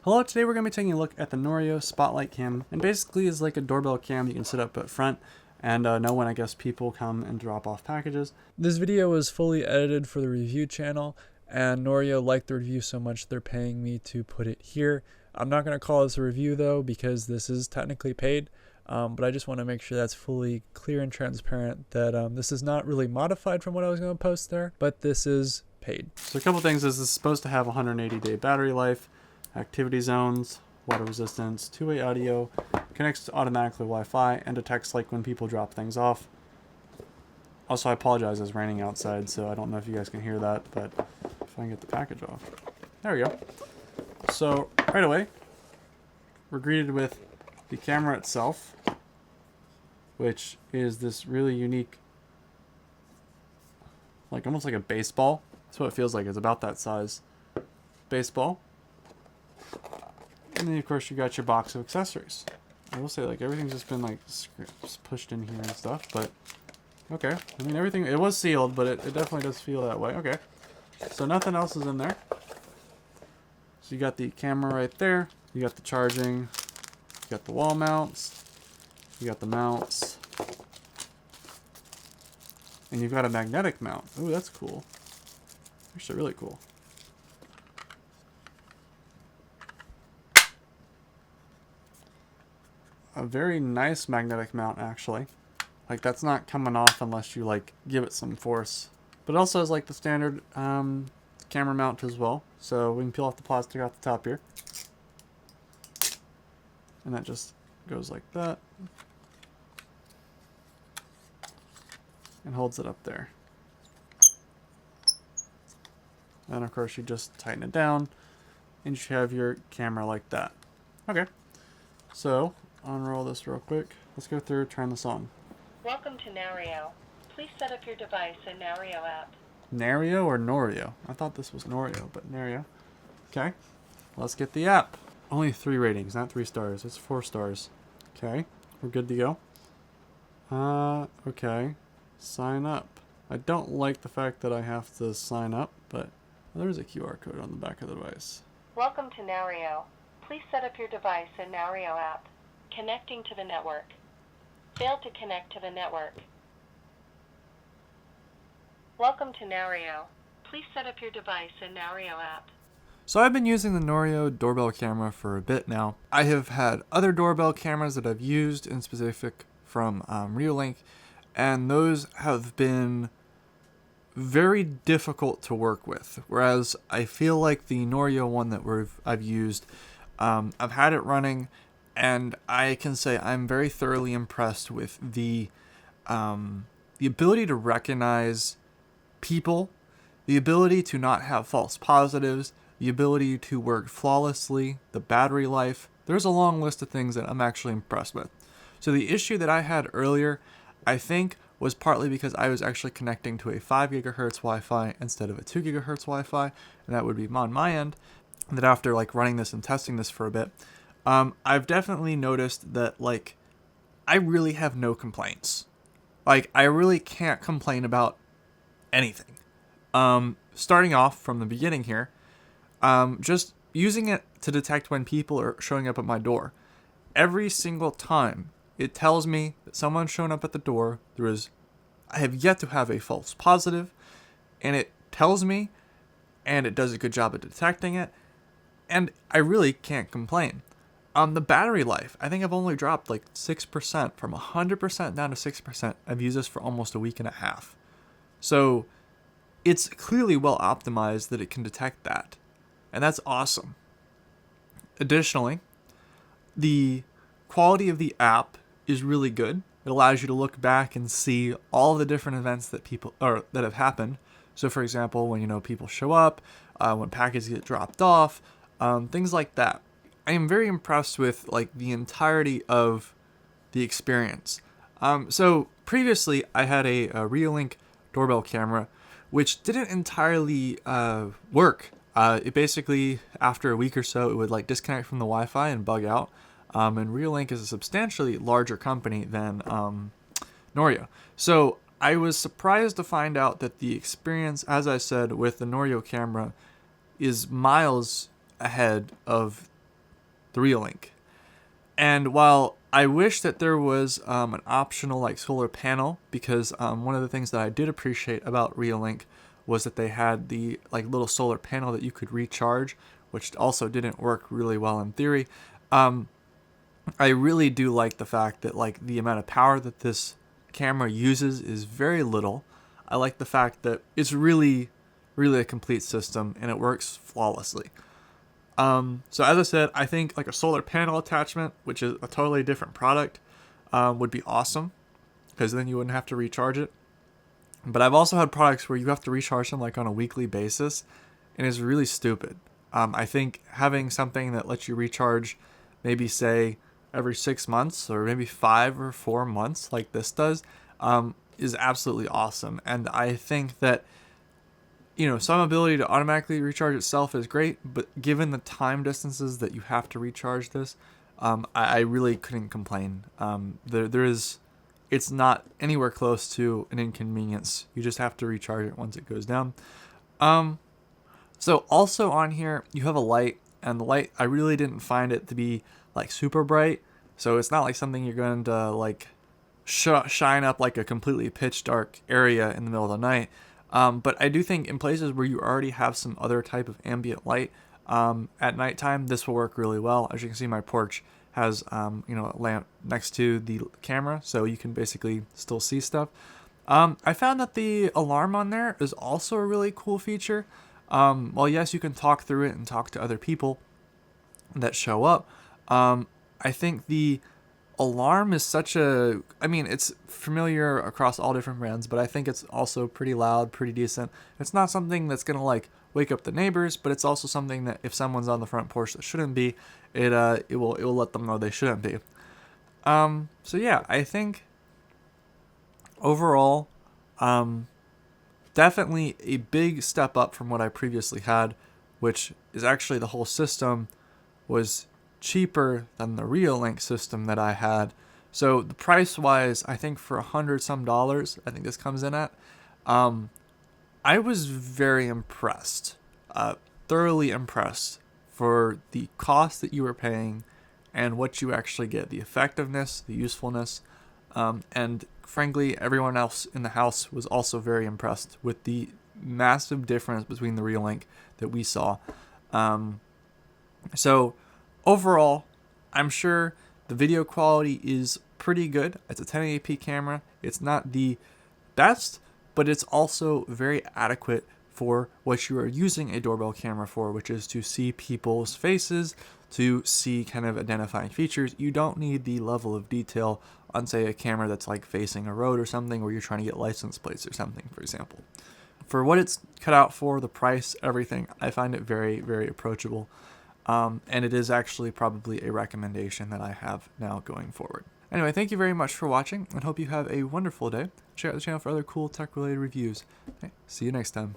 Hello, today we're going to be taking a look at the Noorio Spotlight Cam, and basically is like a doorbell cam you can set up up front and know when I guess people come and drop off packages. This video was fully edited for the review channel, and Noorio liked the review so much they're paying me to put it here. I'm not going to call this a review though because this is technically paid, but I just want to make sure that's fully clear and transparent that this is not really modified from what I was going to post there, but this is paid. So a couple things is this is supposed to have 180-day battery life, activity zones, water resistance, two-way audio, connects automatically Wi-Fi, and detects like when people drop things off. Also, I apologize, it's raining outside, so I don't know if you guys can hear that, but if I can get the package off. There we go. So right away, we're greeted with the camera itself, which is this really unique, like almost like a baseball. That's what it feels like. It's about that size. Baseball. And then of course you got your box of accessories. I will say like everything's just been like pushed in here and stuff, but okay. I mean everything, it was sealed, but it definitely does feel that way. Okay. So nothing else is in there. So you got the camera right there. You got the charging. You got the wall mounts. You got the mounts. And you've got a magnetic mount. Ooh, that's cool. Actually really cool. A very nice magnetic mount actually. Like that's not coming off unless you like give it some force. But it also has like the standard camera mount as well. So we can peel off the plastic off the top here. And that just goes like that. And holds it up there. And of course you just tighten it down and you have your camera like that. Okay. So unroll this real quick. Let's go through, turn this on. Welcome to Noorio. Please set up your device in Noorio app. Noorio or Noorio? I thought this was Noorio, but Noorio. Okay. Let's get the app. Only 3 ratings, not 3 stars. It's 4 stars. Okay. We're good to go. Okay. Sign up. I don't like the fact that I have to sign up, but there's a QR code on the back of the device. Welcome to Noorio. Please set up your device in Noorio app. Connecting to the network. Failed to connect to the network. Welcome to Noorio. Please set up your device in Noorio app. So I've been using the Noorio doorbell camera for a bit now. I have had other doorbell cameras that I've used in specific from Reolink, and those have been very difficult to work with. Whereas I feel like the Noorio one that I've used, I've had it running, and I can say I'm very thoroughly impressed with the ability to recognize people, the ability to not have false positives, the ability to work flawlessly, the battery life. There's a long list of things that I'm actually impressed with. So the issue that I had earlier, I think, was partly because I was actually connecting to a 5 gigahertz Wi-Fi instead of a 2 gigahertz Wi-Fi, and that would be on my end. And that after like running this and testing this for a bit, I've definitely noticed that like I really have no complaints. Like I really can't complain about anything. Starting off from the beginning here, just using it to detect when people are showing up at my door. Every single time it tells me that someone's shown up at the door. I have yet to have a false positive, and it tells me, and it does a good job at detecting it, and I really can't complain. The battery life, I think I've only dropped like 6%, from 100% down to 6%. I've used this for almost a week and a half. So it's clearly well optimized that it can detect that, and that's awesome. Additionally, the quality of the app is really good. It allows you to look back and see all of the different events that that have happened. So for example, when people show up, when packages get dropped off, things like that. I am very impressed with like the entirety of the experience. So previously I had a Reolink doorbell camera which didn't entirely work. It basically, after a week or so, it would like disconnect from the Wi-Fi and bug out. And Reolink is a substantially larger company than Noorio. So I was surprised to find out that the experience, as I said, with the Noorio camera is miles ahead of the Reolink. And while I wish that there was an optional like solar panel, because one of the things that I did appreciate about Reolink was that they had the like little solar panel that you could recharge, which also didn't work really well in theory. I really do like the fact that like the amount of power that this camera uses is very little. I like the fact that it's really a complete system and it works flawlessly. So as I said, I think like a solar panel attachment, which is a totally different product, would be awesome, because then you wouldn't have to recharge it. But I've also had products where you have to recharge them like on a weekly basis, and it's really stupid. I think having something that lets you recharge maybe say every 6 months or maybe 5 or 4 months like this does, is absolutely awesome. And I think that, you know, some ability to automatically recharge itself is great, but given the time distances that you have to recharge this, I really couldn't complain. It's not anywhere close to an inconvenience. You just have to recharge it once it goes down. So also on here, you have a light, and the light, I really didn't find it to be like super bright. So it's not like something you're going to like shine up like a completely pitch dark area in the middle of the night. But I do think in places where you already have some other type of ambient light at nighttime, this will work really well. As you can see, my porch has a lamp next to the camera, so you can basically still see stuff. I found that the alarm on there is also a really cool feature. Well, yes, you can talk through it and talk to other people that show up. I think the alarm is it's familiar across all different brands, but I think it's also pretty loud, pretty decent. It's not something that's gonna like wake up the neighbors, but it's also something that if someone's on the front porch that shouldn't be, it will let them know they shouldn't be. So yeah, I think overall, definitely a big step up from what I previously had, which is actually the whole system was cheaper than the Reolink system that I had. So the price wise, I think for $100 some, I think this comes in at, I was very impressed, thoroughly impressed for the cost that you were paying and what you actually get, the effectiveness, the usefulness, and frankly, everyone else in the house was also very impressed with the massive difference between the Reolink that we saw. So overall, I'm sure the video quality is pretty good. It's a 1080p camera. It's not the best, but it's also very adequate for what you are using a doorbell camera for, which is to see people's faces, to see kind of identifying features. You don't need the level of detail on, say, a camera that's like facing a road or something, where you're trying to get license plates or something, for example. For what it's cut out for, the price, everything, I find it very, very approachable. And it is actually probably a recommendation that I have now going forward. Anyway, thank you very much for watching, and hope you have a wonderful day. Check out the channel for other cool tech-related reviews. Okay, see you next time.